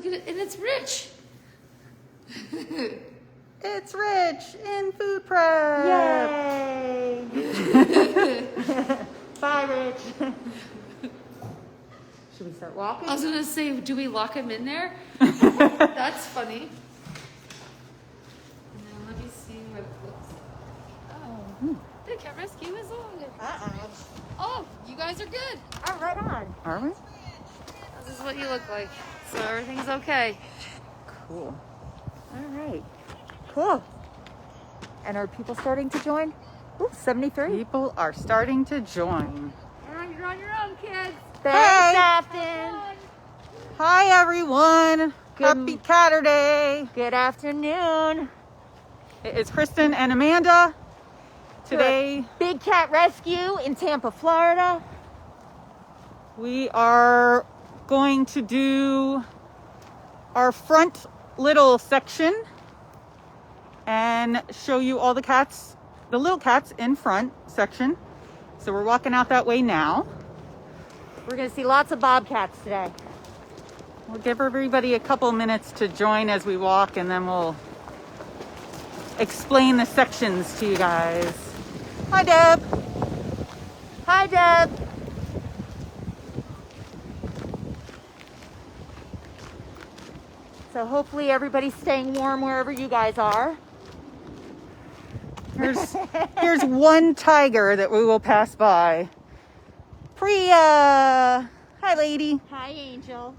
Look at it, and it's rich. It's rich in food prep. Yay! Bye, Rich. Should we start walking? I was gonna say, do we lock him in there? That's funny. Now let me see what looks. Oh, the cat rescue is on. Oh, you guys are good. Oh, right on. Are we? This is what you look like. So everything's okay. Cool. All right. Cool. And are people starting to join? Ooh, 73. People are starting to join. You're on your own, kids. Thanks, Captain. Hi, everyone. Happy CATurday. Good afternoon. It's Kristen and Amanda. Today, Big cat rescue in Tampa, Florida. we are going to do our front little section and show you all the cats, the little cats in front section. So we're walking out that way now. We're going to see lots of bobcats today. We'll give everybody a couple minutes to join as we walk, and then we'll explain the sections to you guys. Hi, Deb. Hi, Deb. So hopefully everybody's staying warm wherever you guys are. Here's one tiger that we will pass by. Priya. Hi, lady. Hi, Angel.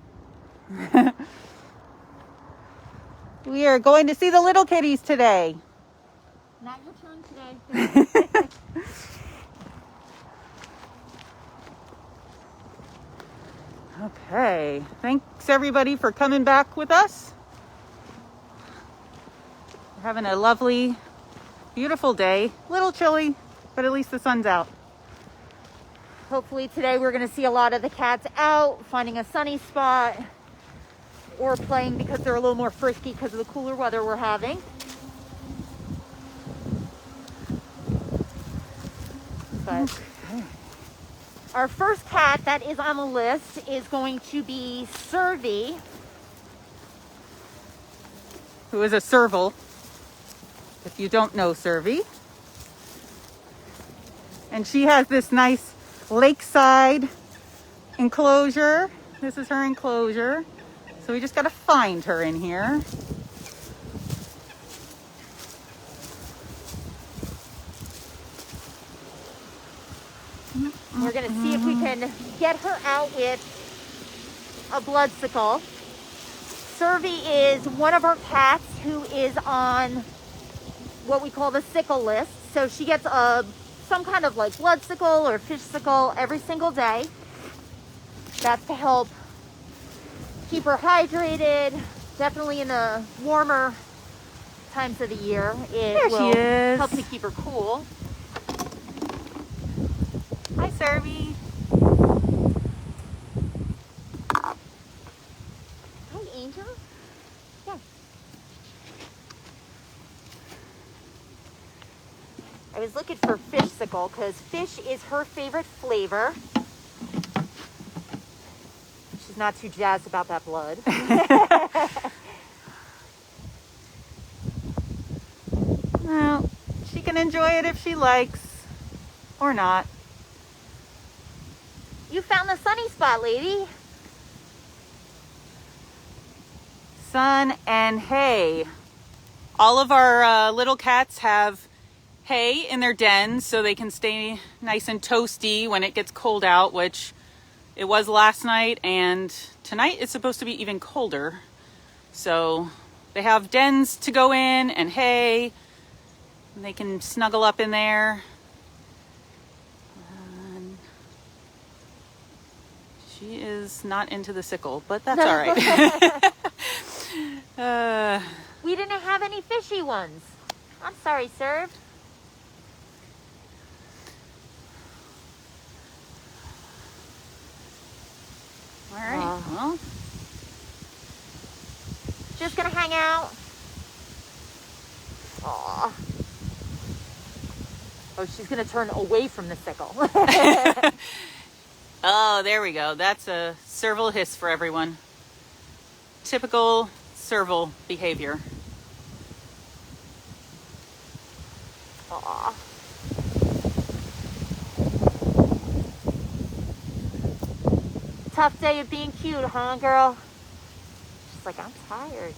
We are going to see the little kitties today. Not your turn today. Okay. Thanks, everybody, for coming back with us. We're having a lovely, beautiful day. A little chilly, but at least the sun's out. Hopefully today we're going to see a lot of the cats out, finding a sunny spot, or playing because they're a little more frisky because of the cooler weather we're having. But our first cat that is on the list is going to be Servie. Who is a serval, if you don't know Servie. And she has this nice lakeside enclosure. This is her enclosure. So we just got to find her in here. We're going to see if we can get her out with a bloodsicle. Servie is one of our cats who is on what we call the sickle list. So she gets some kind of like bloodsicle or fish sickle every single day. That's to help keep her hydrated. Definitely in the warmer times of the year, it will help to keep her cool. Hi, Servie. Hi, Angel. Yeah. I was looking for fish sickle because fish is her favorite flavor. She's not too jazzed about that blood. Well, she can enjoy it if she likes or not. You found the sunny spot, lady. Sun and hay. All of our little cats have hay in their dens so they can stay nice and toasty when it gets cold out, which it was last night, and tonight it's supposed to be even colder. So they have dens to go in and hay, and they can snuggle up in there. And she is not into the sickle, but that's all right. We didn't have any fishy ones. I'm sorry, Serve. All right. Well, Just gonna hang out. Aw. Oh, she's gonna turn away from the sickle. oh, there we go. That's a serval hiss for everyone. typical serval behavior. Aw. Tough day of being cute, huh, girl? She's like, I'm tired.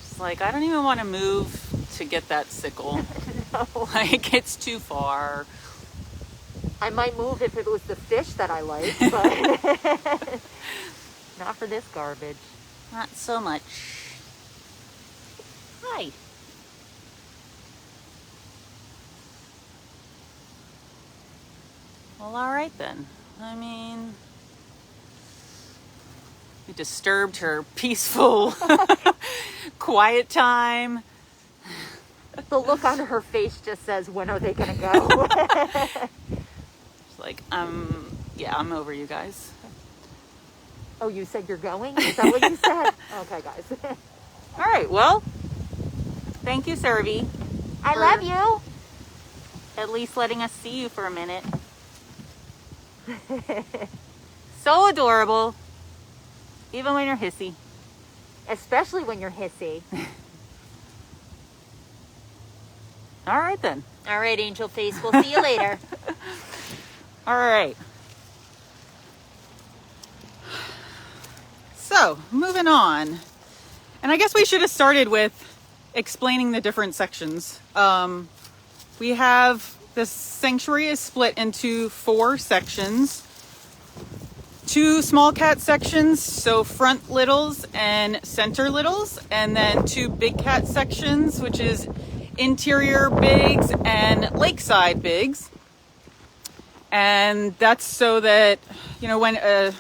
She's like, I don't even want to move to get that sickle. No. Like, it's too far. I might move if it was the fish that I like, but not for this garbage. Not so much. Hi. Well, all right then. I mean, we disturbed her peaceful, quiet time. The look on her face just says, when are they gonna go? She's like, yeah, I'm over you guys. Oh, you said you're going? Is that what you said? Okay, guys. All right, well, thank you, Servie. I love you. At least letting us see you for a minute. So adorable. Even when you're hissy. Especially when you're hissy. All right, then. All right, angel face. We'll see you later. All right. So, moving on. And I guess we should have started with explaining the different sections. We have this sanctuary is split into 4 sections. 2 small cat sections, so front littles and center littles, and then 2 big cat sections, which is interior bigs and lakeside bigs. And that's so that, you know, when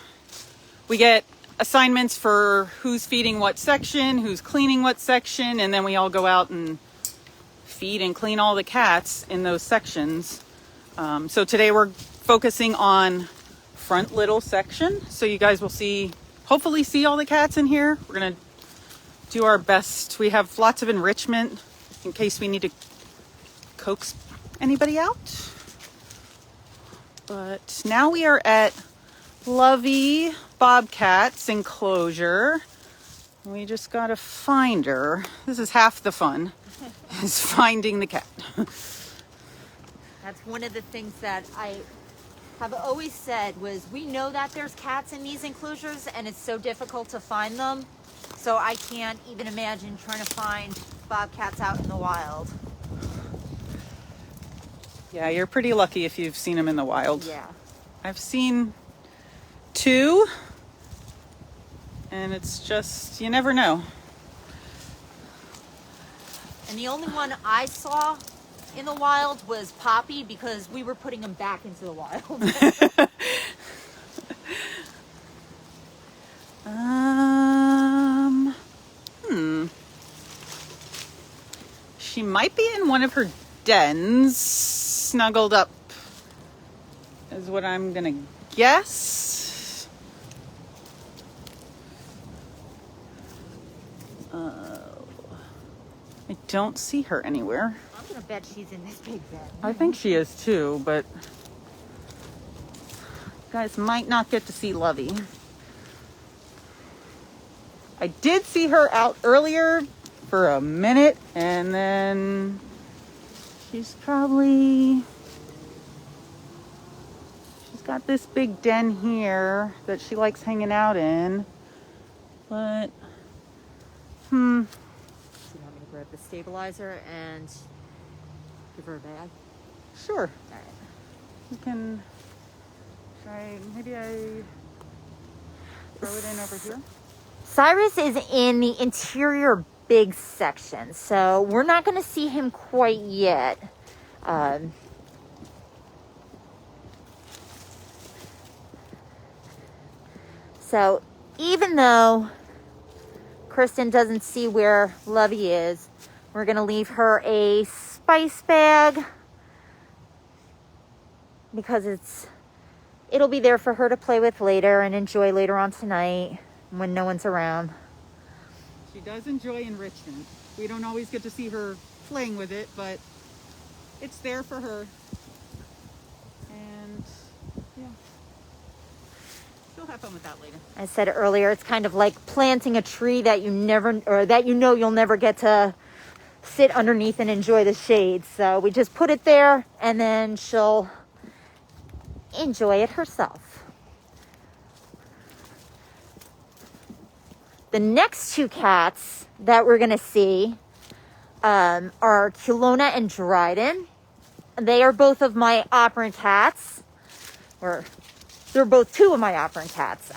we get assignments for who's feeding what section, who's cleaning what section, and then we all go out and feed and clean all the cats in those sections. So today we're focusing on front little section. So you guys will hopefully see all the cats in here. We're going to do our best. We have lots of enrichment in case we need to coax anybody out. But now we are at Lovey Bobcat's enclosure. We just gotta find her. This is half the fun, is finding the cat. That's one of the things that I have always said was, we know that there's cats in these enclosures and it's so difficult to find them. So I can't even imagine trying to find bobcats out in the wild. Yeah, you're pretty lucky if you've seen them in the wild. Yeah. I've seen 2, and it's just, you never know. And the only one I saw in the wild was Poppy, because we were putting him back into the wild. She might be in one of her dens, snuggled up, is what I'm gonna guess. I don't see her anywhere. I'm gonna bet she's in this big bed. I think she is too, but you guys might not get to see Lovey. I did see her out earlier for a minute, and then she's got this big den here that she likes hanging out in, but So you want me to grab the stabilizer and give her a bag? sure. All right. You can try, maybe I throw it in over here. Cyrus is in the interior big section, so we're not going to see him quite yet. So even though Kristen doesn't see where Lovey is, we're going to leave her a spice bag because it'll be there for her to play with later and enjoy later on tonight when no one's around. She does enjoy enrichment. We don't always get to see her playing with it, but it's there for her. And yeah, she'll have fun with that later. I said earlier, it's kind of like planting a tree that you never, or that you know you'll never get to sit underneath and enjoy the shade. So we just put it there and then she'll enjoy it herself. The next two cats that we're going to see are Kelowna and Dryden. They are both of my Operant cats, or they're both two of my Operant cats.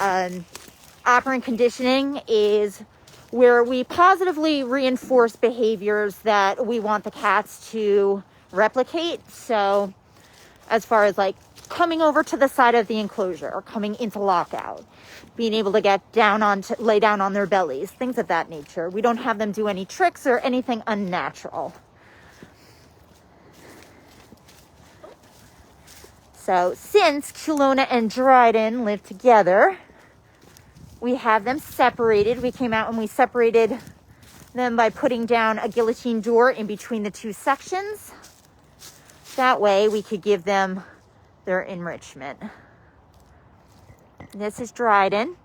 Operant conditioning is where we positively reinforce behaviors that we want the cats to replicate. So as far as like coming over to the side of the enclosure or coming into lockout, being able to get down on, lay down on their bellies, things of that nature. We don't have them do any tricks or anything unnatural. So since Kelowna and Dryden live together, we have them separated. We came out and we separated them by putting down a guillotine door in between the two sections. That way we could give them their enrichment. This is Dryden.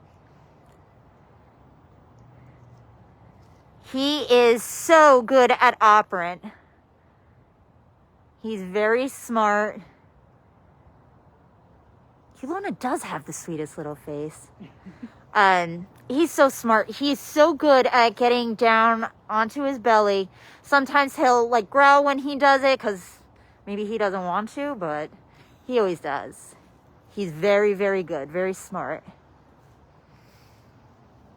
He is so good at Operant. He's very smart. Kelowna does have the sweetest little face. He's so smart. He's so good at getting down onto his belly. Sometimes he'll like growl when he does it because maybe he doesn't want to, but he always does. He's very, very good, very smart.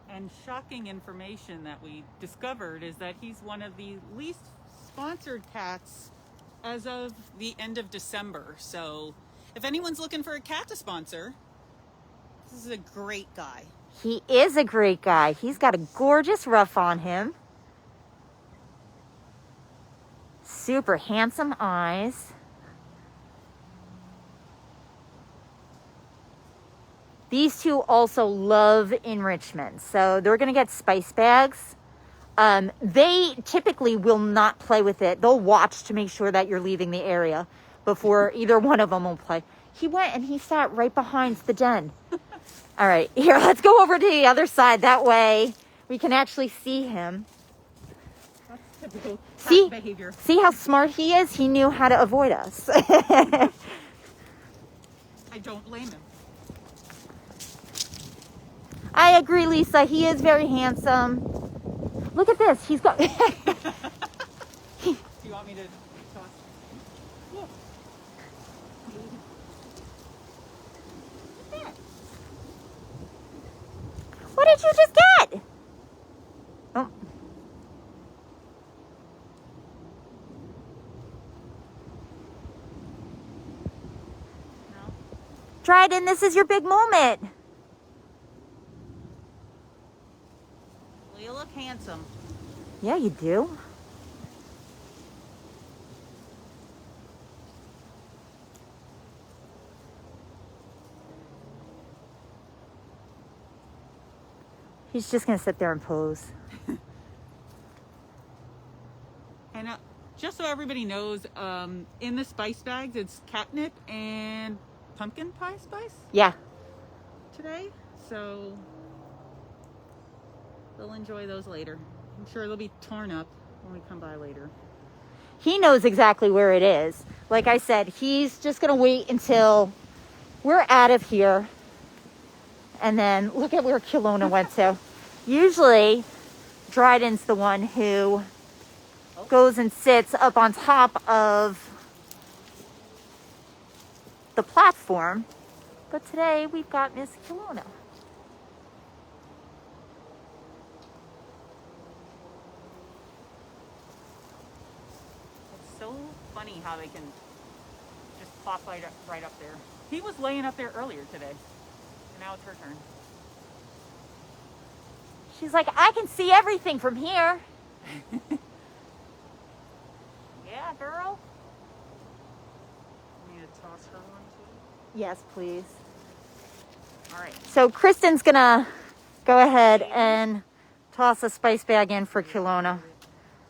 And shocking information that we discovered is that he's one of the least sponsored cats as of the end of December. So if anyone's looking for a cat to sponsor, this is a great guy. He is a great guy. He's got a gorgeous ruff on him. Super handsome eyes. These two also love enrichment. So they're going to get spice bags. They typically will not play with it. They'll watch to make sure that you're leaving the area before either one of them will play. He went and he sat right behind the den. All right, here, let's go over to the other side. That way we can actually see him. That's typical cat behavior. See how smart he is? He knew how to avoid us. I don't blame him. I agree, Lisa. He is very handsome. Look at this. He's got... Do you want me to toss? Look. What did you just get? Oh. No. Dryden, this is your big moment. Well, you look handsome. Yeah, you do. He's just going to sit there and pose. And just so everybody knows, in the spice bags, it's catnip and pumpkin pie spice Yeah. today. So they'll enjoy those later. I'm sure they'll be torn up when we come by later. He knows exactly where it is. Like I said, he's just going to wait until we're out of here. And then look at where Kelowna went to. Usually, Dryden's the one who goes and sits up on top of the platform. But today, we've got Miss Kelowna. It's so funny how they can just plop right up there. He was laying up there earlier today. And now it's her turn. She's like, I can see everything from here. Yeah, girl. You need to toss her one too? Yes, please. All right. So Kristen's gonna go ahead and toss a spice bag in for Kelowna.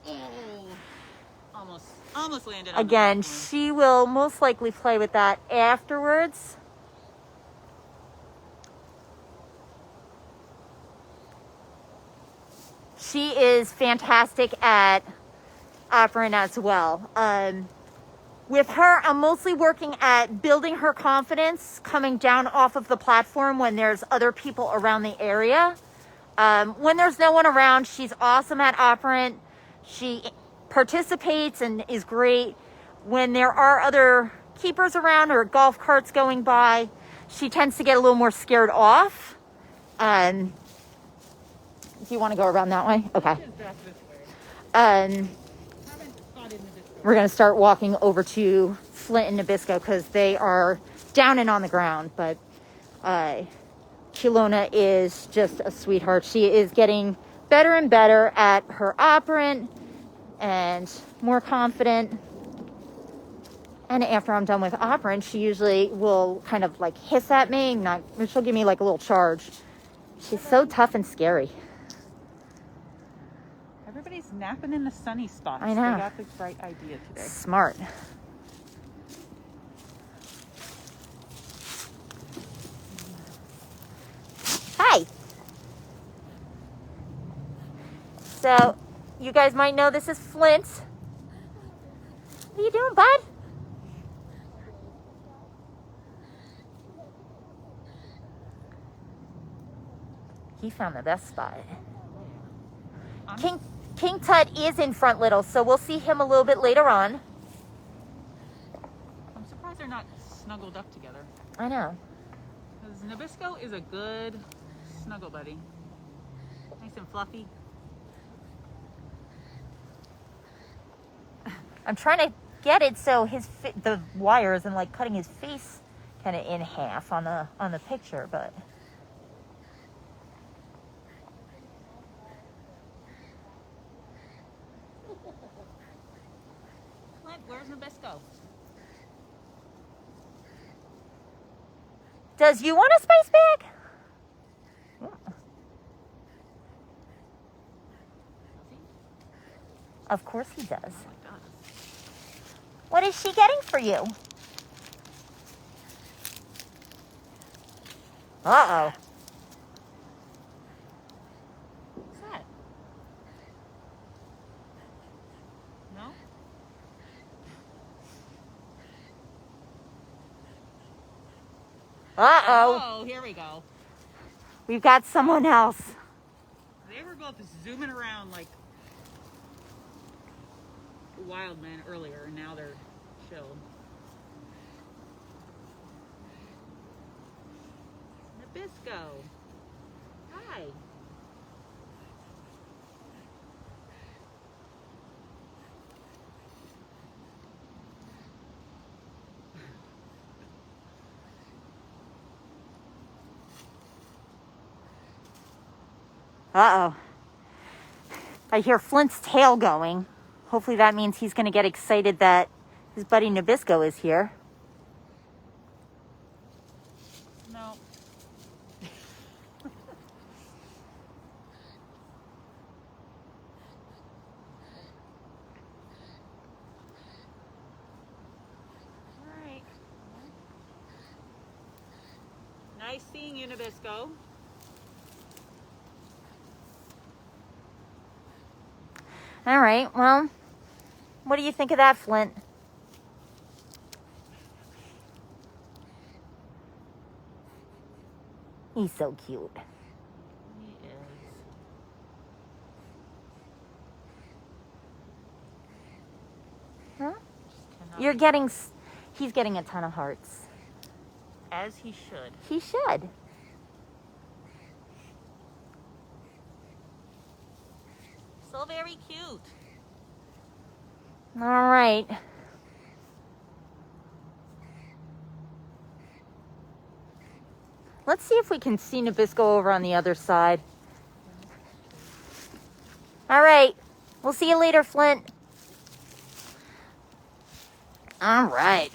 Oh, almost landed on Again, the platform. she will most likely play with that afterwards. she is fantastic at Operant as well. With her, I'm mostly working at building her confidence, coming down off of the platform when there's other people around the area. When there's no one around, she's awesome at Operant. She participates and is great. When there are other keepers around or golf carts going by, she tends to get a little more scared off. Do you want to go around that way? Okay. We're going to start walking over to Flint and Nabisco because they are down and on the ground. But Kelowna is just a sweetheart. She is getting better and better at her Operant and more confident. And after I'm done with Operant, she usually will kind of like hiss at me. She'll give me like a little charge. She's so tough and scary. Everybody's napping in the sunny spots. I know. They got this bright idea today. Smart. Hi. So, you guys might know this is Flint. What are you doing, bud? He found the best spot. King Tut is in Front Little, so we'll see him a little bit later on. I'm surprised they're not snuggled up together. I know. Because Nabisco is a good snuggle buddy. Nice and fluffy. I'm trying to get it so the wire isn't like cutting his face kind of in half on the picture, but. Where's Nabisco? Does you want a spice bag? Of course he does. What is she getting for you? Uh-oh. What's that? No? Uh-oh. Oh, here we go. We've got someone else. They were both zooming around like wild men earlier, and now they're chill. Nabisco. Hi. Uh-oh. I hear Flint's tail going. Hopefully that means he's going to get excited that his buddy Nabisco is here. No. All right. Nice seeing you, Nabisco. All right, well, what do you think of that, Flint? He's so cute. He is. Huh? He's getting a ton of hearts. As he should. He should. So very cute. All right. Let's see if we can see Nabisco over on the other side. All right. We'll see you later, Flint. All right.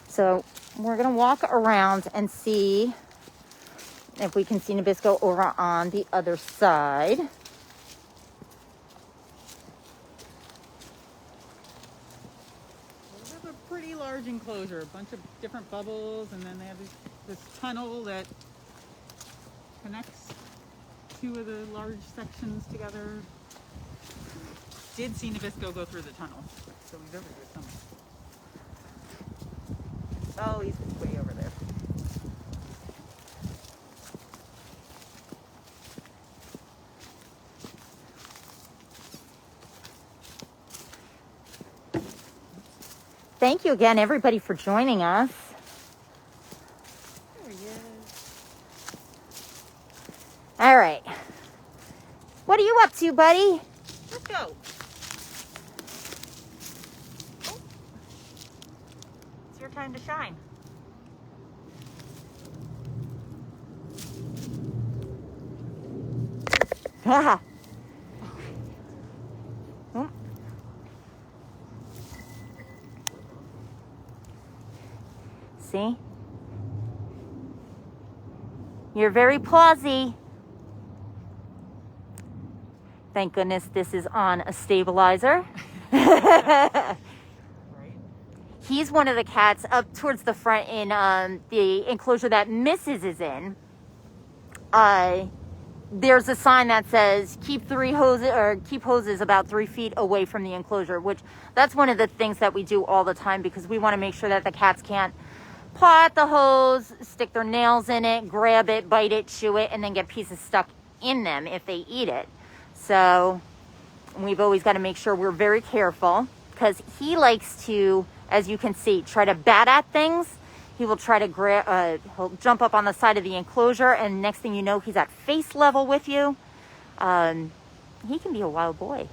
So we're going to walk around and see if we can see Nabisco over on the other side. They have a pretty large enclosure, a bunch of different bubbles, and then they have this tunnel that connects two of the large sections together. Did see Nabisco go through the tunnel, so he's over here somewhere. Oh, he's way over there. Thank you again, everybody, for joining us. There he is. All right. What are you up to, buddy? Let's go. Oh. It's your time to shine. Haha. Oh. See? You're very pawsy. Thank goodness this is on a stabilizer. Right. He's one of the cats up towards the front in the enclosure that Mrs. is in. There's a sign that says keep hoses about 3 feet away from the enclosure, which that's one of the things that we do all the time because we want to make sure that the cats can't paw at the hose, stick their nails in it, grab it, bite it, chew it, and then get pieces stuck in them if they eat it. So we've always got to make sure we're very careful because he likes to, as you can see, try to bat at things. He will try to he'll jump up on the side of the enclosure, and next thing you know, he's at face level with you. He can be a wild boy.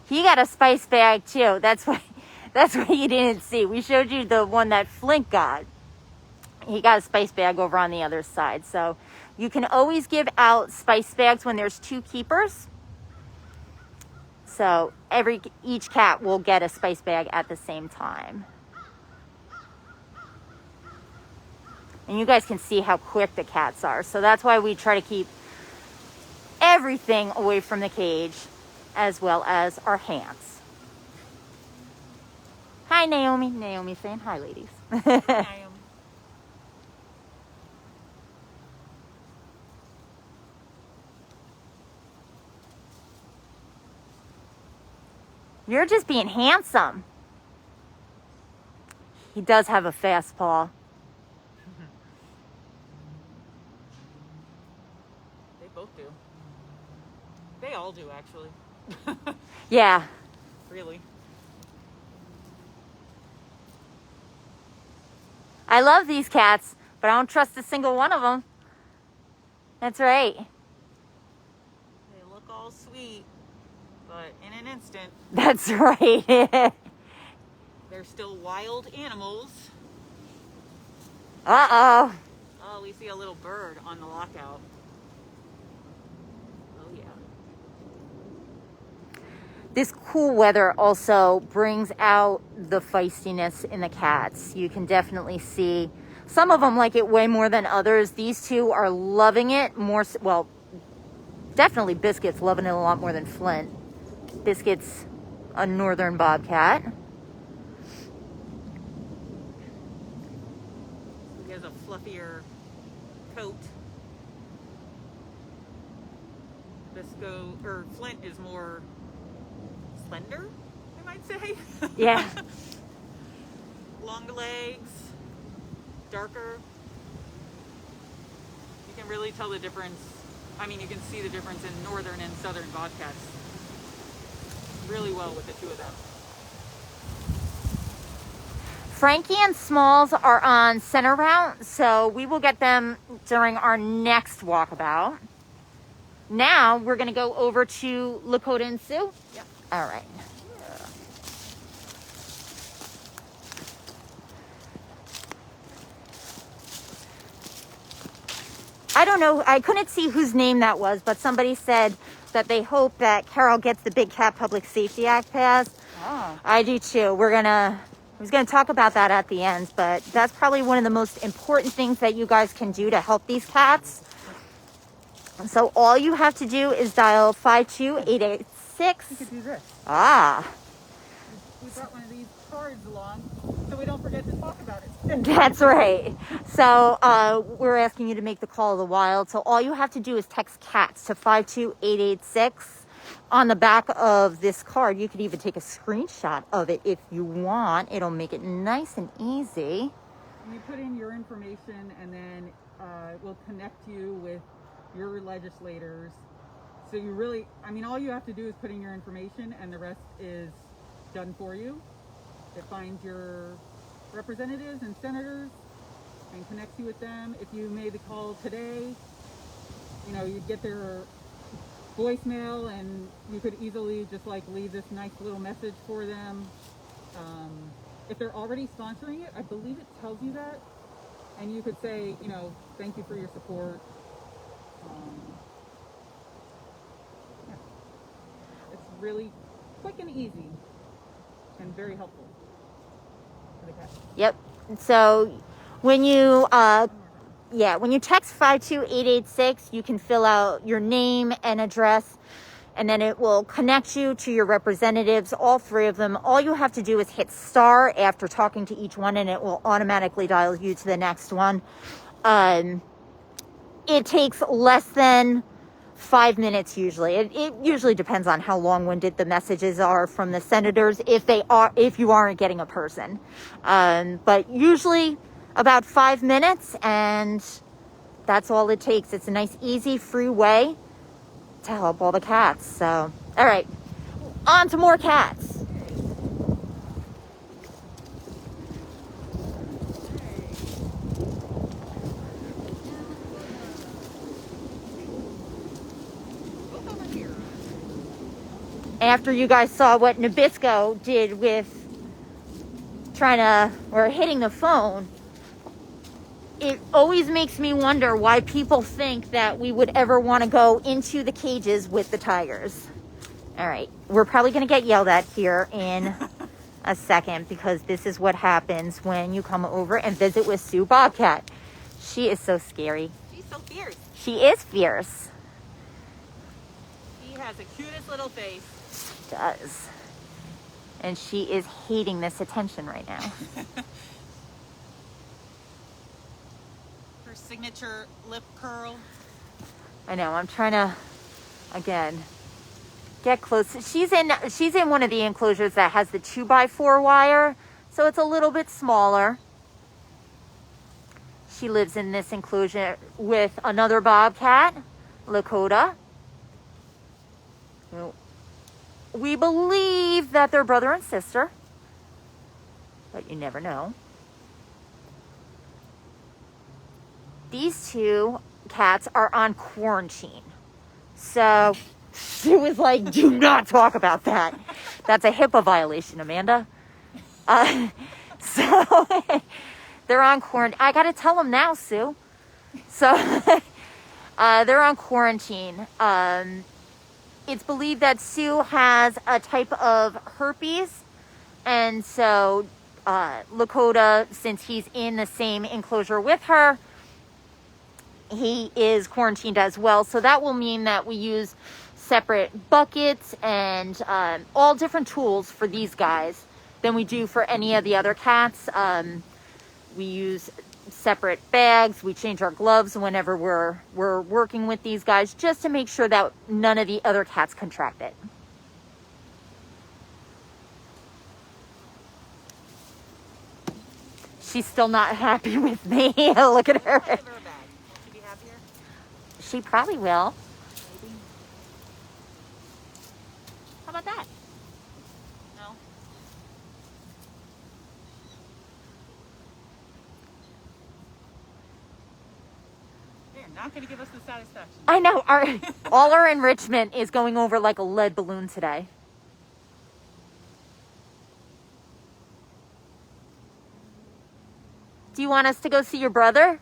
He got a spice bag too. That's why you didn't see. We showed you the one that Flint got. He got a spice bag over on the other side. So you can always give out spice bags when there's 2 keepers. So each cat will get a spice bag at the same time. And you guys can see how quick the cats are. So that's why we try to keep everything away from the cage, as well as our hands. Hi, Naomi. Naomi saying hi, ladies. Naomi. You're just being handsome. He does have a fast paw. They both do. They all do, actually. Yeah. Really. I love these cats, but I don't trust a single one of them. That's right. They look all sweet, but in an instant, That's right. they're still wild animals. Uh-oh. Oh, we see a little bird on the lockout. Oh, yeah. This cool weather also brings out the feistiness in the cats. You can definitely see some of them like it way more than others. These two are loving it more. Well, definitely Biscuit's loving it a lot more than Flint. Biscuit's a northern bobcat. He has a fluffier coat. Flint is more slender, I might say. Yeah. Long legs, darker. You can really tell the difference. I mean, you can see the difference in northern and southern bobcats really well with the two of them. Frankie and Smalls are on center route, so we will get them during our next walkabout. Now we're going to go over to Lakota and Sue. Yep. All right. I don't know. I couldn't see whose name that was, but somebody said that they hope that Carol gets the Big Cat Public Safety Act passed. Oh. I do too. I was going to talk about that at the end, but that's probably one of the most important things that you guys can do to help these cats. So all you have to do is dial 52886. You could do this. Ah, We brought one of these cards along so we don't forget to talk about it. that's right. So we're asking you to make the call of the wild. So all you have to do is text CATS to 52886. On the back of this card, you could even take a screenshot of it if you want. It'll make it nice and easy. You put in your information, and then we'll connect you with your legislators. So you really, I mean, all you have to do is put in your information, and the rest is done for you. It finds your representatives and senators and connects you with them. If you made the call today, you know, you'd get their voicemail, and you could easily just like leave this nice little message for them. If they're already sponsoring it, I believe it tells you that, and you could say, you know, thank you for your support. Yeah. It's really quick and easy and very helpful for the cat. Yep. So when you when you text 52886, you can fill out your name and address, and then it will connect you to your representatives, all three of them. All you have to do is hit star after talking to each one, and it will automatically dial you to the next one. It takes less than 5 minutes usually. It usually depends on how long-winded the messages are from the senators, if you aren't getting a person. But usually about 5 minutes, and that's all it takes. It's a nice, easy, free way to help all the cats. So, all right, on to more cats. After you guys saw what Nabisco did with hitting the phone, it always makes me wonder why people think that we would ever want to go into the cages with the tigers. All right, we're probably going to get yelled at here in a second, because this is what happens when you come over and visit with Sue Bobcat. She is so scary. She's so fierce. She is fierce. She has the cutest little face. She does. And she is hating this attention right now. Her signature lip curl. I know, I'm trying to, again, get close. She's in one of the enclosures that has the 2x4 wire, so it's a little bit smaller. She lives in this enclosure with another bobcat, Lakota. We believe that they're brother and sister, but you never know. These two cats are on quarantine. So she was like, do not talk about that. That's a HIPAA violation, Amanda. So they're on quarantine. I got to tell them now, Sue. So they're on quarantine. It's believed that Sue has a type of herpes. And so Lakota, since he's in the same enclosure with her, he is quarantined as well. So that will mean that we use separate buckets and all different tools for these guys than we do for any of the other cats. We use separate bags. We change our gloves whenever we're working with these guys, just to make sure that none of the other cats contract it. She's still not happy with me. Look at her. Give her a bag. Will she be happier? She probably will. Maybe. How about that? No. They're not going to give us the satisfaction. I know. All our enrichment is going over like a lead balloon today. Do you want us to go see your brother?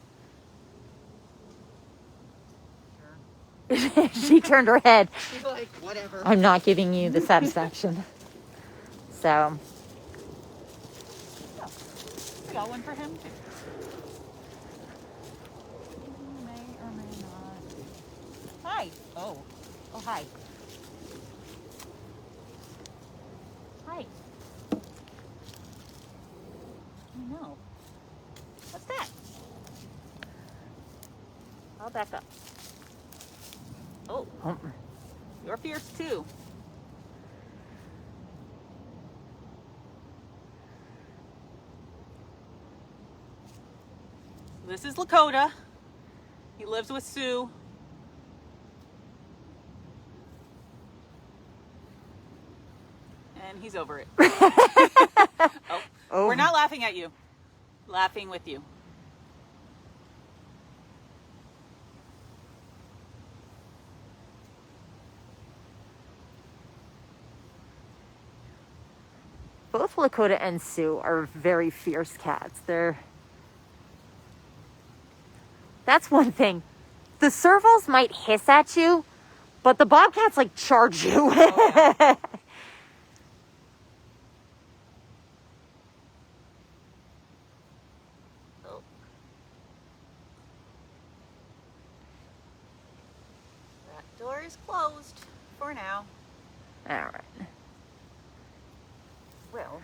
Sure. She turned her head. She's like, whatever. I'm not giving you the satisfaction. So. We got one for him too. May or may not. Hi. Oh. Oh, hi. Hi. Oh, no. What's that? I'll back up. Oh, you're fierce too. This is Lakota. He lives with Sue. And he's over it. Oh, we're not laughing at you. Laughing with you. Both Lakota and Sue are very fierce cats. That's one thing. The servals might hiss at you, but the bobcats like charge you. Oh, yeah. Oh. That door is closed for now. All right. Well,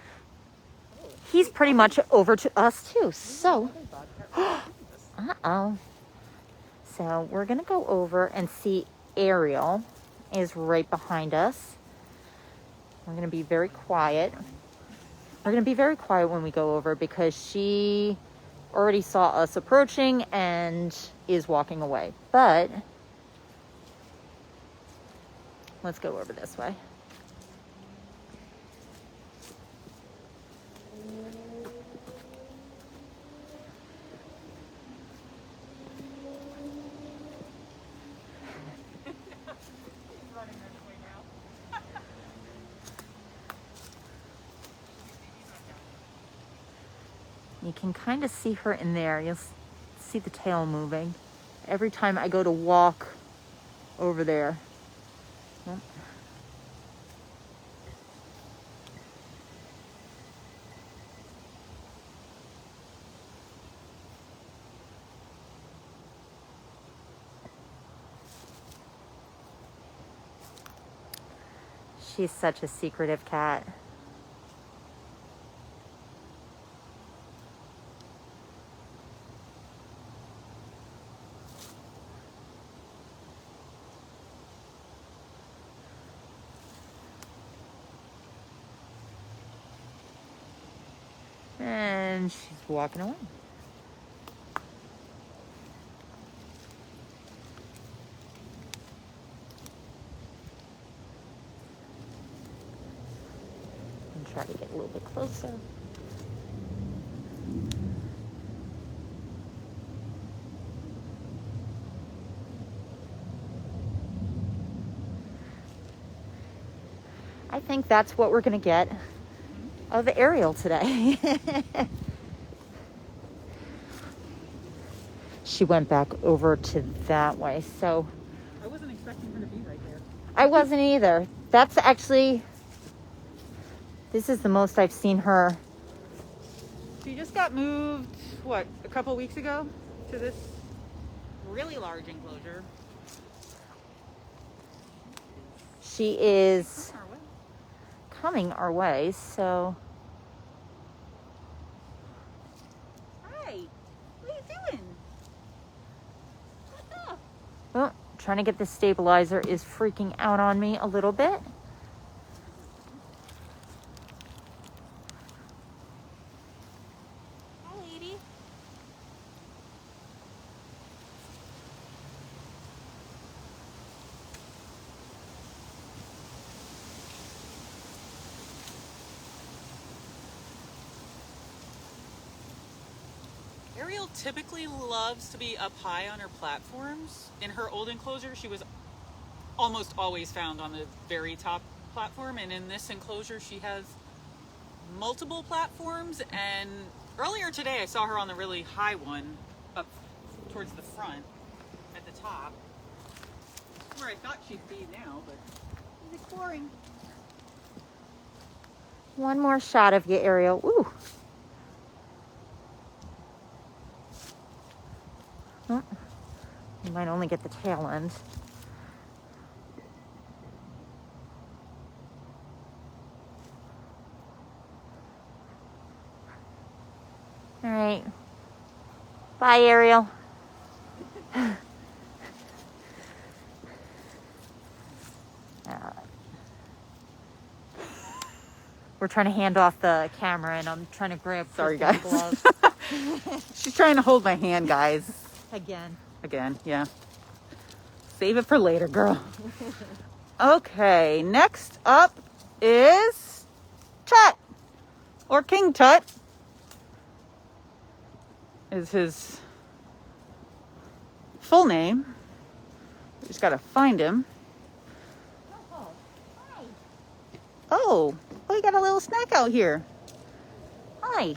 He's pretty much over to us too, so. Uh-oh. So we're gonna go over and see Ariel is right behind us. We're gonna be very quiet. We're gonna be very quiet when we go over because she already saw us approaching and is walking away. But let's go over this way. You can kind of see her in there. You'll see the tail moving every time I go to walk over there. Yep. She's such a secretive cat. And she's walking away. And try to get a little bit closer. I think that's what we're going to get of Ariel today. She went back over to that way, so. I wasn't expecting her to be right there. I wasn't either. That's actually, this is the most I've seen her. She just got moved, what, a couple weeks ago to this really large enclosure. She is Our way. coming our way, so. Hi, what are you doing? What's up? Oh, trying to get this stabilizer is freaking out on me a little bit. Hi, lady. Ariel typically loves to be up high on her platforms. In her old enclosure, she was almost always found on the very top platform, and in this enclosure she has multiple platforms, and earlier today I saw her on the really high one up towards the front at the top, where I thought she'd be now, but she's exploring. One more shot of you, Ariel. Ooh. Oh, you might only get the tail end. All right. Bye, Ariel. We're trying to hand off the camera, and I'm trying to grab Sorry, Kristen's guys. glove. She's trying to hold my hand, guys. Again, yeah. Save it for later, girl. Okay, next up is Tut, or King Tut is his full name. We just gotta find him. Oh, hi. Oh, you got a little snack out here. Hi.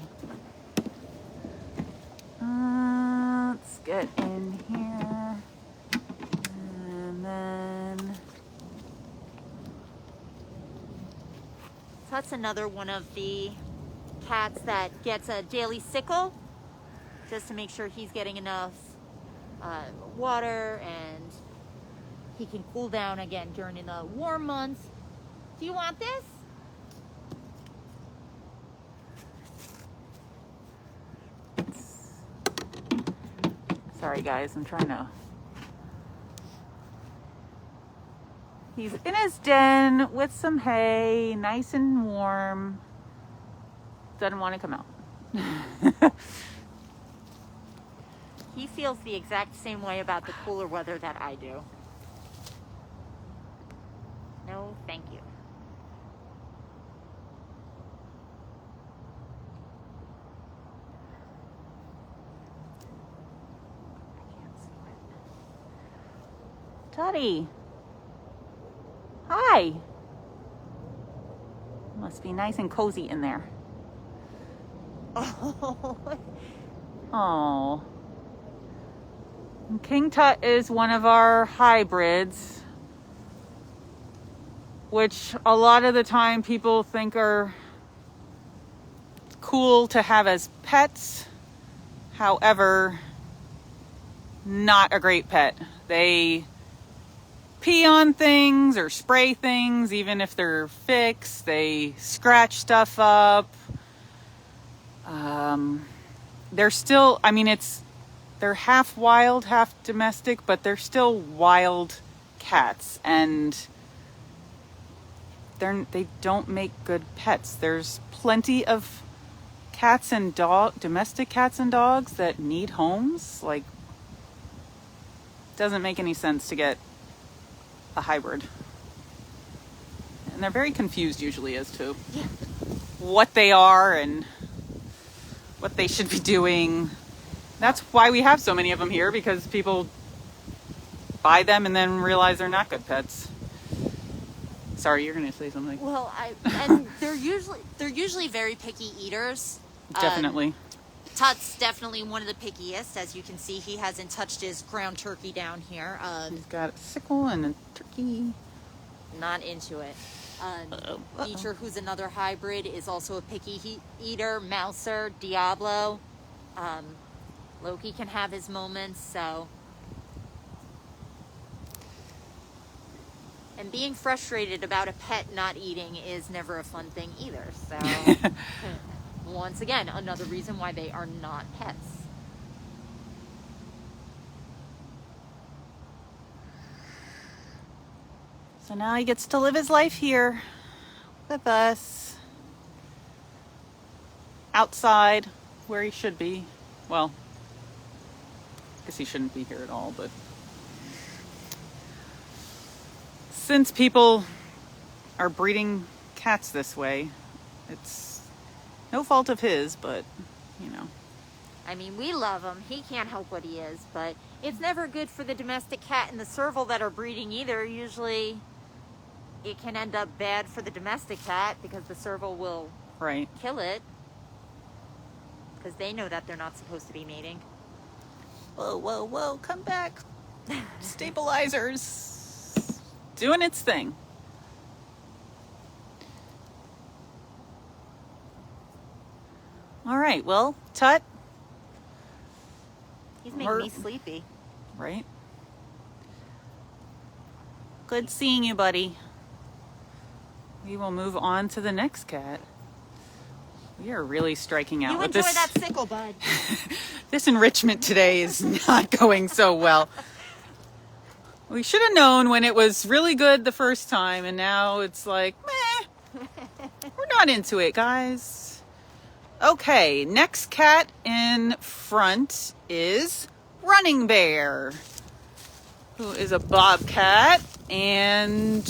Let's get in here. And then... That's another one of the cats that gets a daily sickle, just to make sure he's getting enough water and he can cool down again during the warm months. Do you want this? Sorry, guys, I'm trying to... He's in his den with some hay, nice and warm. Doesn't want to come out. He feels the exact same way about the cooler weather that I do. No, thank you. Tutty. Hi. Must be nice and cozy in there. Oh. King Tut is one of our hybrids, which a lot of the time people think are cool to have as pets. However, not a great pet. They pee on things or spray things, even if they're fixed. They scratch stuff up. They're still, I mean, they're half wild, half domestic, but they're still wild cats, and they don't make good pets. There's plenty of cats and domestic cats and dogs that need homes. Like, doesn't make any sense to get a hybrid. And they're very confused usually as to what they are and what they should be doing. That's why we have so many of them here, because people buy them and then realize they're not good pets. Sorry, you're going to say something. Well, and they're usually very picky eaters. Definitely. Tut's definitely one of the pickiest. As you can see, he hasn't touched his ground turkey down here. He's got a sickle and a turkey. Not into it. Beecher, who's another hybrid, is also a picky eater. Mouser, Diablo. Loki can have his moments, so. And being frustrated about a pet not eating is never a fun thing either. So, once again, another reason why they are not pets. So now he gets to live his life here with us. Outside, where he should be. Well, I guess he shouldn't be here at all, but since people are breeding cats this way, it's no fault of his, but, you know. I mean, we love him. He can't help what he is, but it's never good for the domestic cat and the serval that are breeding either. Usually it can end up bad for the domestic cat because the serval will kill it because they know that they're not supposed to be mating. Whoa, whoa, whoa, come back. Stabilizers. Doing its thing. All right, well, Tut. He's making me sleepy. Right? Good seeing you, buddy. We will move on to the next cat. We are really striking out You with enjoy this. that sickle, bud. This enrichment today is not going so well. We should have known when it was really good the first time, and now it's like, meh. We're not into it, guys. Okay, next cat in front is Running Bear, who is a bobcat, and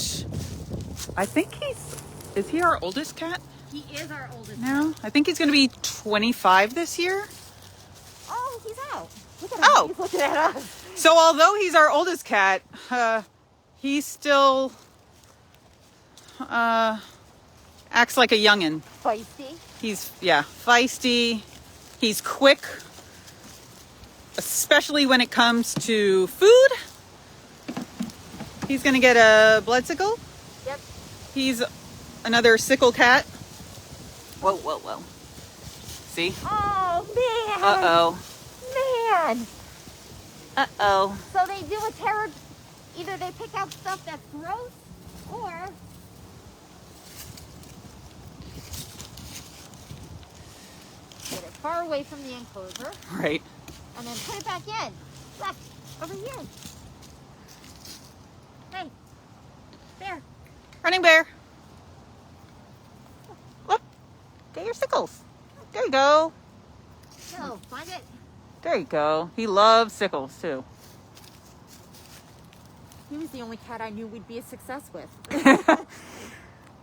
I think is he our oldest cat He is our oldest. now? I think he's going to be 25 this year. Oh, he's out. Look at him. Oh. He's looking at us. So although he's our oldest cat, he still acts like a youngin'. Feisty. He's, feisty. He's quick, especially when it comes to food. He's going to get a blood sickle. Yep. He's another sickle cat. Whoa, whoa, whoa. See? Oh, man. Uh-oh. Man. Uh-oh. So they do a terror. Either they pick out stuff that's gross, or get it far away from the enclosure, Right. and then put it back in. Look, over here. Hey, there. Running Bear. Look. Get your sickles. There you go. No, find it. There you go. He loves sickles, too. He was the only cat I knew we'd be a success with.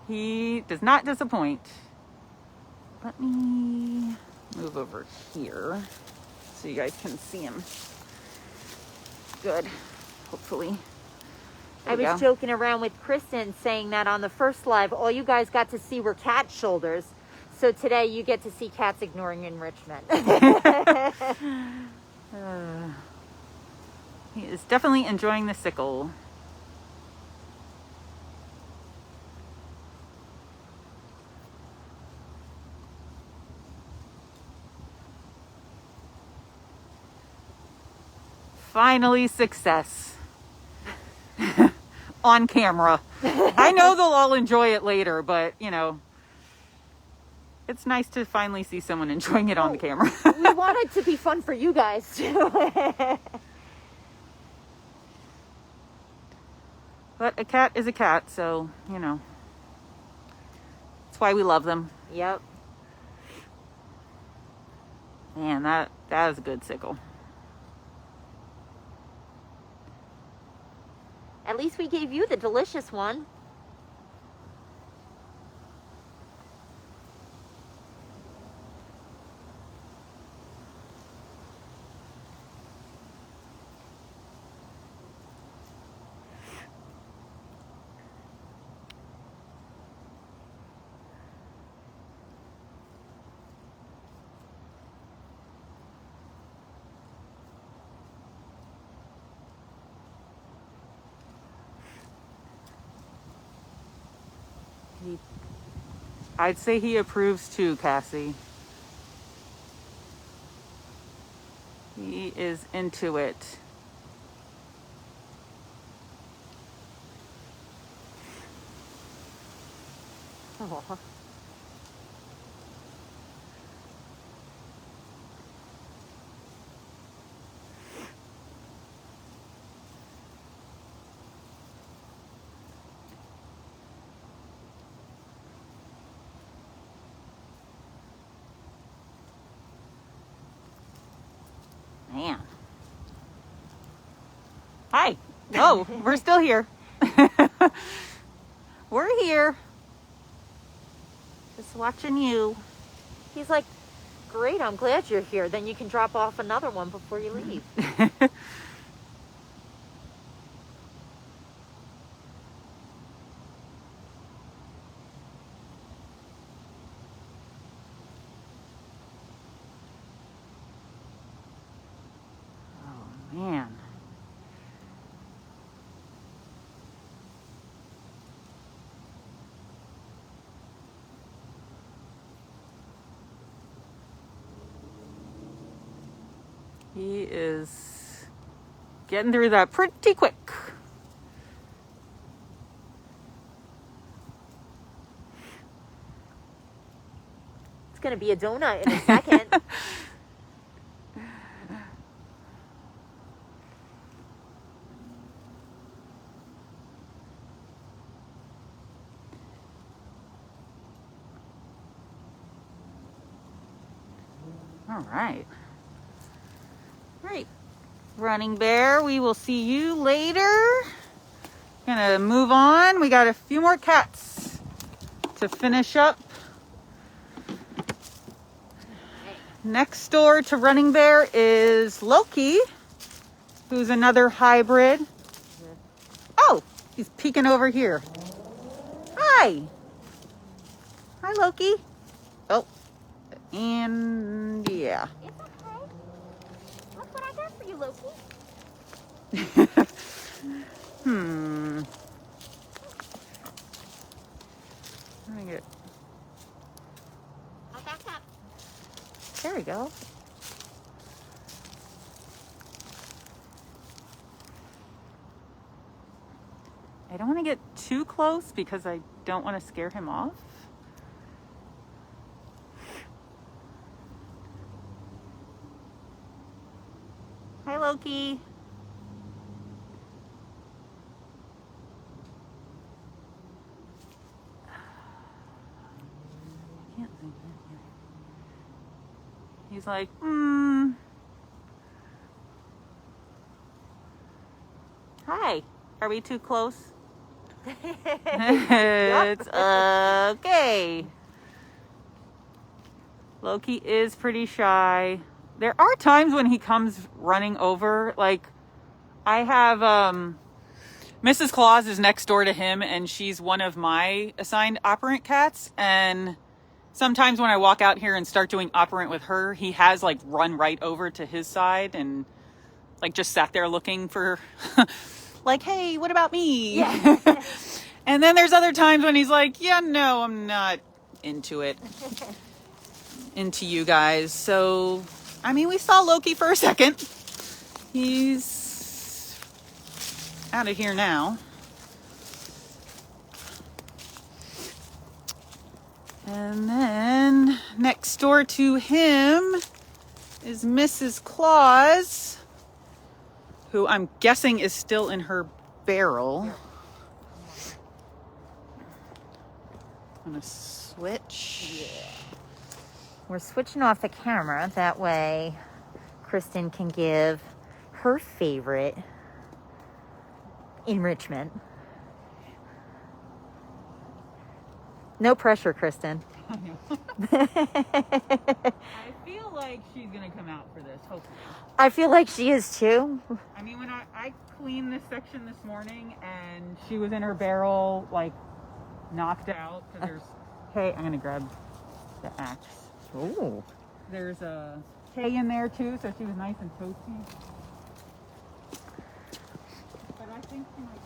He does not disappoint. Let me move over here so you guys can see him. Good. Hopefully. I was joking around with Kristen saying that on the first live, all you guys got to see were cat shoulders. So today you get to see cats ignoring enrichment. He is definitely enjoying the sickle. Finally, success. On camera. I know they'll all enjoy it later, but, you know, it's nice to finally see someone enjoying it on the camera. We want it to be fun for you guys, too. But a cat is a cat, so, you know, that's why we love them. Yep. Man, that is a good sickle. At least we gave you the delicious one. I'd say he approves too, Cassie. He is into it. Oh. Man. Hi. Oh, we're still here. We're here. Just watching you. He's like, great, I'm glad you're here. Then you can drop off another one before you leave. Man. He is getting through that pretty quick. It's going to be a donut in a second. All right. All right. Running Bear, we will see you later. Gonna move on. We got a few more cats to finish up. Next door to Running Bear is Loki, who's another hybrid. Oh, he's peeking over here. Hi. Hi, Loki. Oh, and yeah. It's okay. Look what I got for you, Loki. Let me get. I'll back up. There we go. I don't want to get too close because I don't want to scare him off. Hi, Loki. He's like, Hi. Are we too close? It's okay. Loki is pretty shy. There are times when he comes running over. Like, I have Mrs. Claus is next door to him, and she's one of my assigned operant cats. And sometimes when I walk out here and start doing operant with her, he has like run right over to his side and like just sat there looking for like, hey, what about me? Yeah. And then there's other times when he's like, yeah, no, I'm not into it. Into you guys. So, I mean, we saw Loki for a second. He's out of here now. And then next door to him is Mrs. Claus, who I'm guessing is still in her barrel. I'm gonna switch. Yeah. We're switching off the camera. That way Kristen can give her favorite enrichment. No pressure, Kristen. I feel like she's gonna come out for this, hopefully. I feel like she is too. I mean, when I cleaned this section this morning and she was in her barrel, like, knocked out, because there's hay. I'm gonna grab the axe. Ooh. There's a hay in there too, so she was nice and toasty. But I think she might.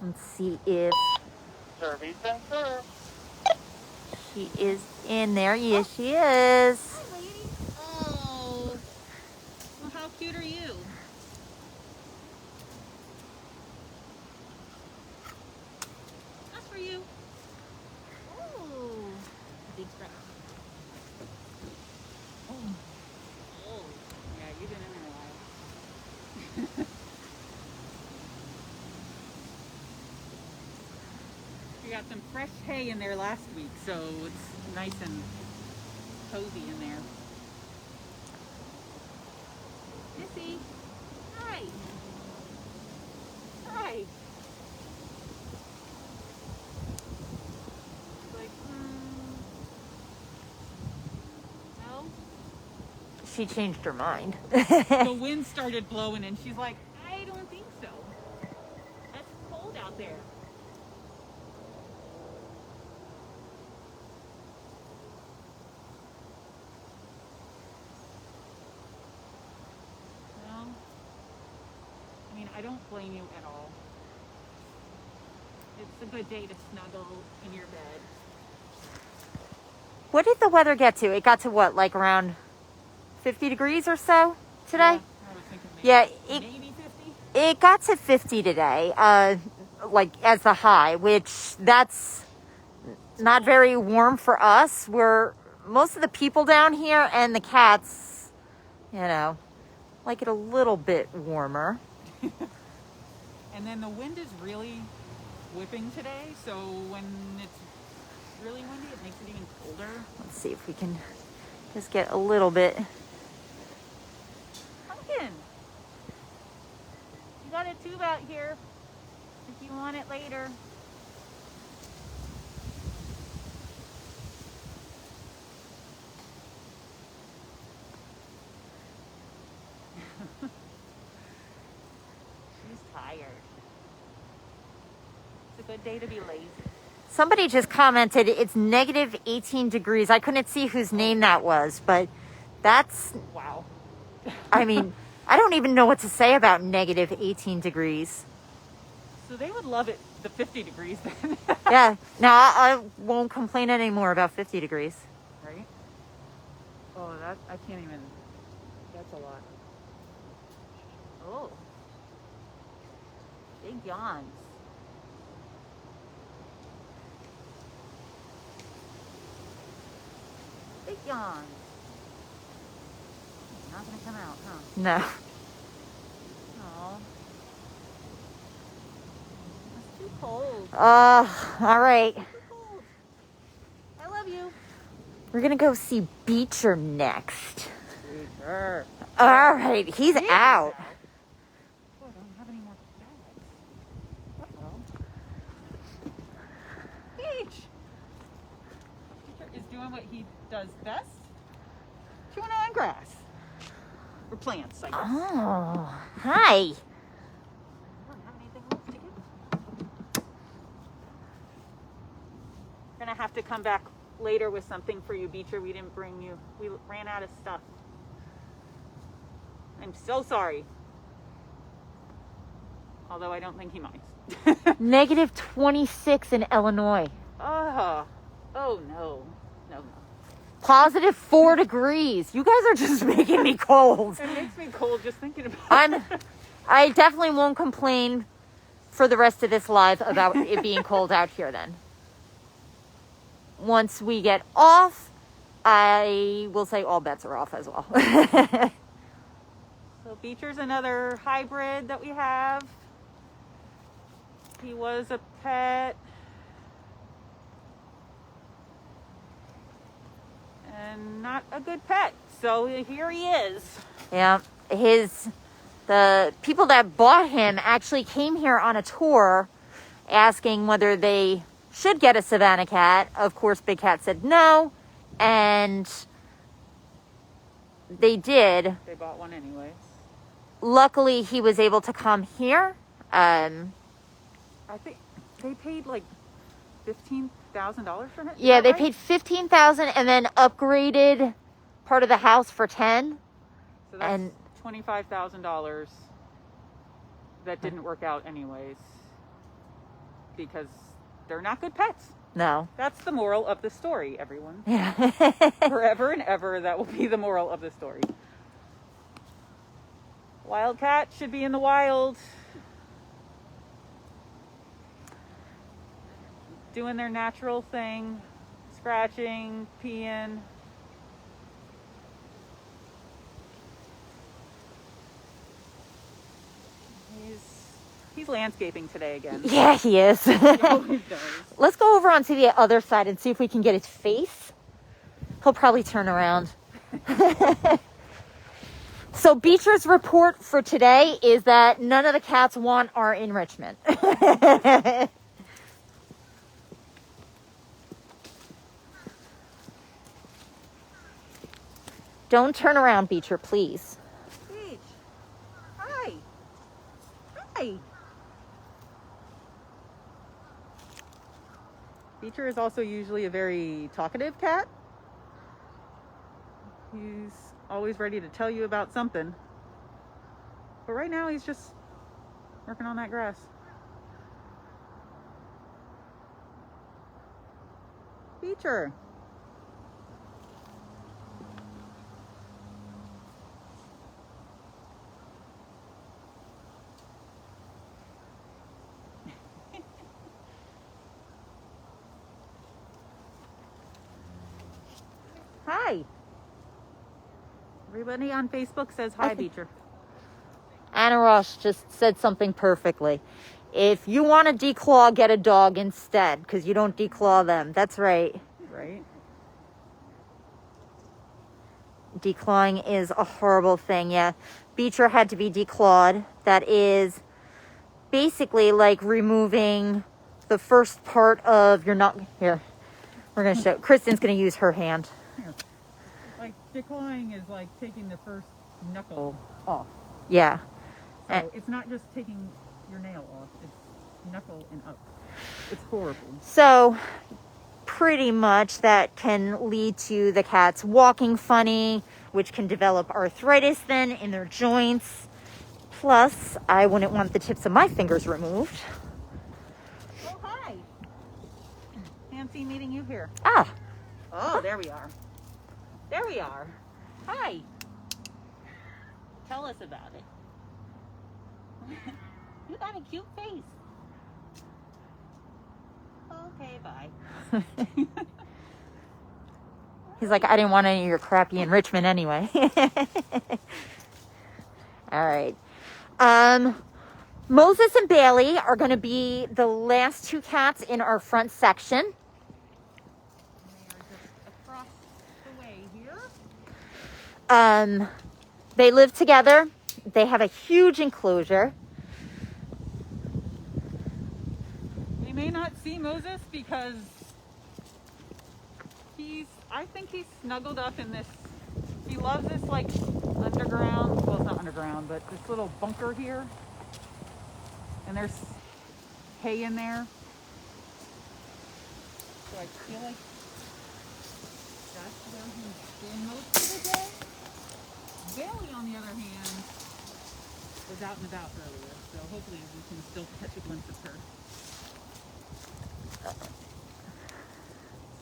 Let's see if Servie's been served. she is in there. Yes, she is. Hi, lady. Oh. Well, how cute are you? That's for you. Oh. Big scratch. Oh. Oh. Yeah, you've been in there a while. We got some fresh hay in there last week, so it's nice and cozy in there. Missy, hi. Hi. Like, no? She changed her mind. The wind started blowing and she's like, I don't think so. It's cold out there. I don't blame you at all. It's a good day to snuggle in your bed. What did the weather get to? It got to what, like around 50 degrees or so today? Yeah, I was thinking maybe 50? It got to 50 today, like as the high, which that's not very warm for us. Most of the people down here and the cats, you know, like it a little bit warmer. And then the wind is really whipping today, so when it's really windy, it makes it even colder. Let's see if we can just get a little bit. Pumpkin! You got a tube out here if you want it later. She's tired. It's a good day to be lazy. Somebody just commented it's negative 18 degrees. I couldn't see whose name that was, but that's, Wow. I mean, I don't even know what to say about negative 18 degrees. So they would love it, the 50 degrees then. Yeah, no, I won't complain anymore about 50 degrees. Right? Oh, I can't even, that's a lot. Oh, big yawns. Big yawns. It's not gonna come out, huh? No. Oh. It's too cold. All right. Too cold. I love you. We're gonna go see Beecher next. Beecher. All right, he's out. Oh, I don't have any more bags. Uh-oh. Beach. Beecher is doing what he does best. Chewing on grass. Or plants, I guess. Oh, hi. I don't have anything else to give. We're gonna have to come back later with something for you, Beecher. We didn't bring you. We ran out of stuff. I'm so sorry. Although I don't think he minds. Negative 26 in Illinois. Oh no. No. Positive 4 degrees. You guys are just making me cold. It makes me cold just thinking about it. I definitely won't complain for the rest of this live about it being cold out here then. Once we get off, I will say all bets are off as well. So Beecher's another hybrid that we have. He was a pet. And not a good pet. So here he is. Yeah, the people that bought him actually came here on a tour asking whether they should get a Savannah cat. Of course, Big Cat said no, and they did. They bought one anyways. Luckily, he was able to come here. I think they paid like $15,000 for him. Yeah, they paid $15,000 and then upgraded part of the house for $10,000. So that's $25,000 that didn't work out anyways because they're not good pets. No. That's the moral of the story, everyone. Yeah. Forever and ever, that will be the moral of the story. Wild cat should be in the wild. Doing their natural thing. Scratching, peeing. He's landscaping today again. Yeah, he is. He always does. Let's go over onto the other side and see if we can get his face. He'll probably turn around. So Beecher's report for today is that none of the cats want our enrichment. Don't turn around, Beecher, please. Beach. Hi. Hi. Beecher is also usually a very talkative cat. He's always ready to tell you about something. But right now he's just working on that grass. Beecher. Hi. Everybody on Facebook says hi, Beecher. Anna Ross just said something perfectly. If you want to declaw, get a dog instead, because you don't declaw them. That's right. Right. Declawing is a horrible thing, yeah. Beecher had to be declawed. That is basically like removing the first part of your nut. Here, we're going to show. Kristen's going to use her hand. Here. Like, declawing is like taking the first knuckle off. Yeah. So it's not just taking your nail off, it's knuckle and up. It's horrible. So pretty much that can lead to the cats walking funny, which can develop arthritis then in their joints. Plus, I wouldn't want the tips of my fingers removed. Oh, hi. Fancy meeting you here. Ah, Oh, there we are. There we are. Hi. Tell us about it. You got a cute face. Okay, bye. he's like, I didn't want any of your crappy enrichment anyway. All right. Moses and Bailey are going to be the last two cats in our front section. They are just across the way here. They live together. They have a huge enclosure. We may not see Moses because I think he's snuggled up in this, he loves this like underground, well it's not underground, but this little bunker here. And there's hay in there. So I feel like that's where he's been most of the day. Bailey, on the other hand, was out and about earlier, so hopefully we can still catch a glimpse of her.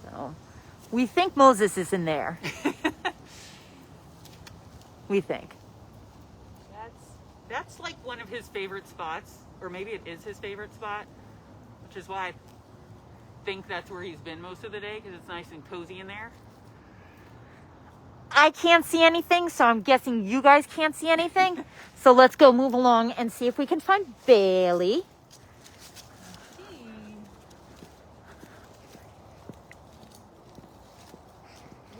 So we think Moses is in there. We think. That's like one of his favorite spots, or maybe it is his favorite spot, which is why I think that's where he's been most of the day, because it's nice and cozy in there. I can't see anything, so I'm guessing you guys can't see anything. So let's go move along and see if we can find Bailey. She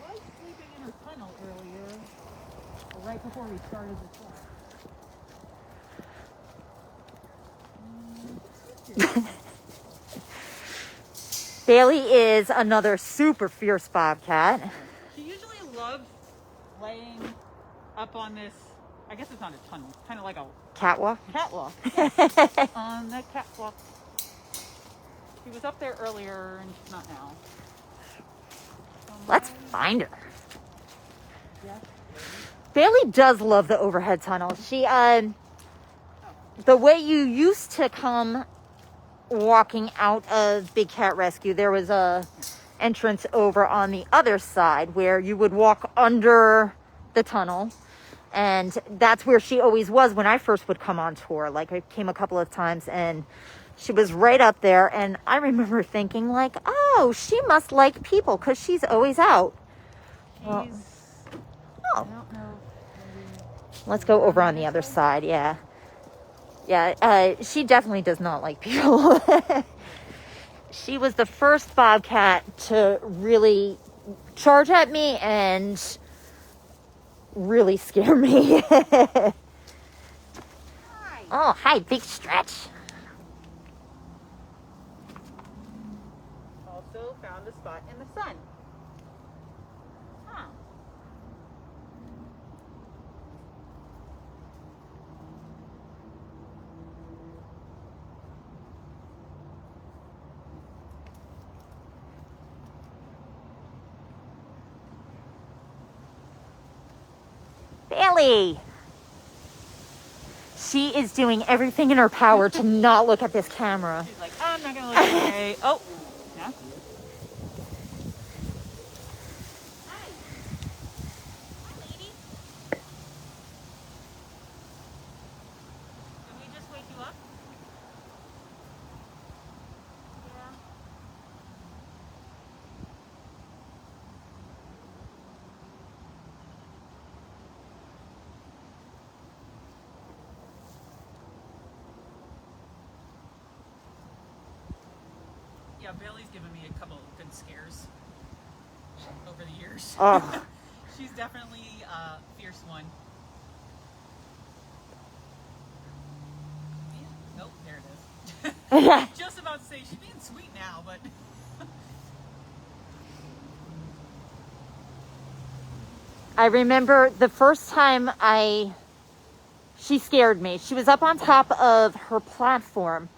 was sleeping in her tunnel earlier, right before we started the tour. Bailey is another super fierce bobcat. She usually loves laying up on this, I guess it's not a tunnel, kind of like a Catwalk? catwalk. On the catwalk. She was up there earlier and she's not now. Let's find her. Yes. Bailey does love the overhead tunnel. She, the way you used to come walking out of Big Cat Rescue, there was a entrance over on the other side where you would walk under the tunnel, and that's where she always was when I first would come on tour. Like, I came a couple of times and she was right up there, and I remember thinking like, oh, she must like people because she's always out. Well, I don't know. let's go over on the other side. Yeah, she definitely does not like people. She was the first bobcat to really charge at me and really scare me. Hi. Oh, hi, big stretch. Also found a spot in the sun. Huh. Bailey. She is doing everything in her power to not look at this camera. She's like, I'm not gonna look at it. Oh, yeah. Hi. Hi, lady. Did we just wake you up? Yeah. Yeah, Bailey's given me a couple good scares over the years. Oh. She's definitely a fierce one. Yeah. Nope, there it is. Just about to say she's being sweet now, but I remember the first time she scared me. She was up on top of her platform.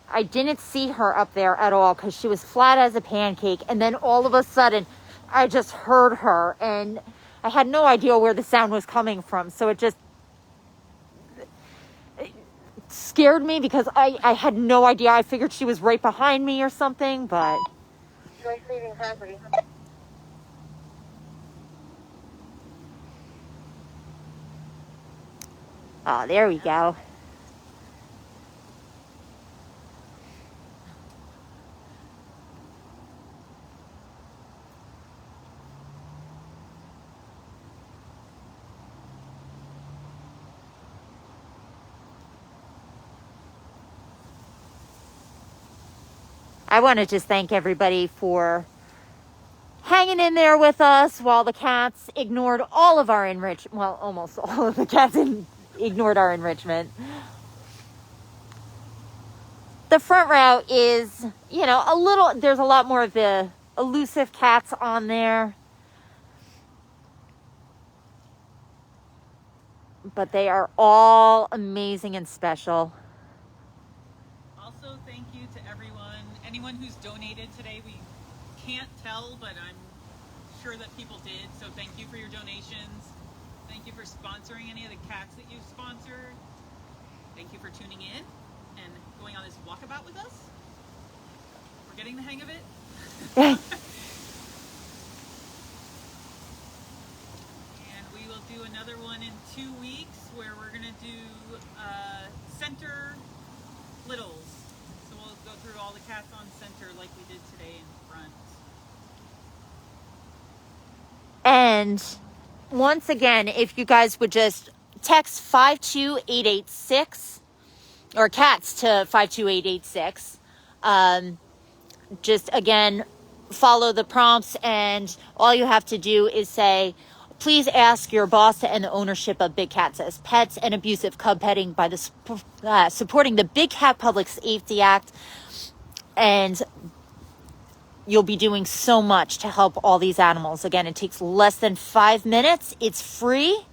I didn't see her up there at all because she was flat as a pancake. And then all of a sudden, I just heard her. And I had no idea where the sound was coming from. So it scared me because I had no idea. I figured she was right behind me or something, but... Oh, there we go. I want to just thank everybody for hanging in there with us while the cats ignored all of our enrichment. Well, almost all of the cats ignored our enrichment. The front row is, you know, there's a lot more of the elusive cats on there. But they are all amazing and special. also thank you to anyone who's donated today. We can't tell, but I'm sure that people did. So thank you for your donations. Thank you for sponsoring any of the cats that you've sponsored. Thank you for tuning in and going on this walkabout with us. We're getting the hang of it. And we will do another one in 2 weeks where we're going to do center littles. So we'll go through all the cats on center like we did today in front. And once again, if you guys would just text 52886 or cats to 52886, just again follow the prompts, and all you have to do is say, please ask your boss to end the ownership of big cats as pets and abusive cub petting by the supporting the Big Cat Public Safety Act, and you'll be doing so much to help all these animals. Again, it takes less than 5 minutes. It's free.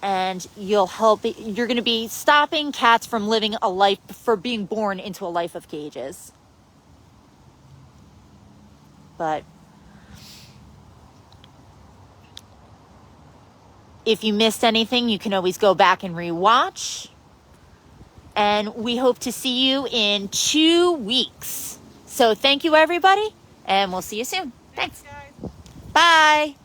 And you're going to be stopping cats from living a life, for being born into a life of cages. But if you missed anything, you can always go back and rewatch. And we hope to see you in 2 weeks. So thank you, everybody, and we'll see you soon. Thanks. Guys. Bye.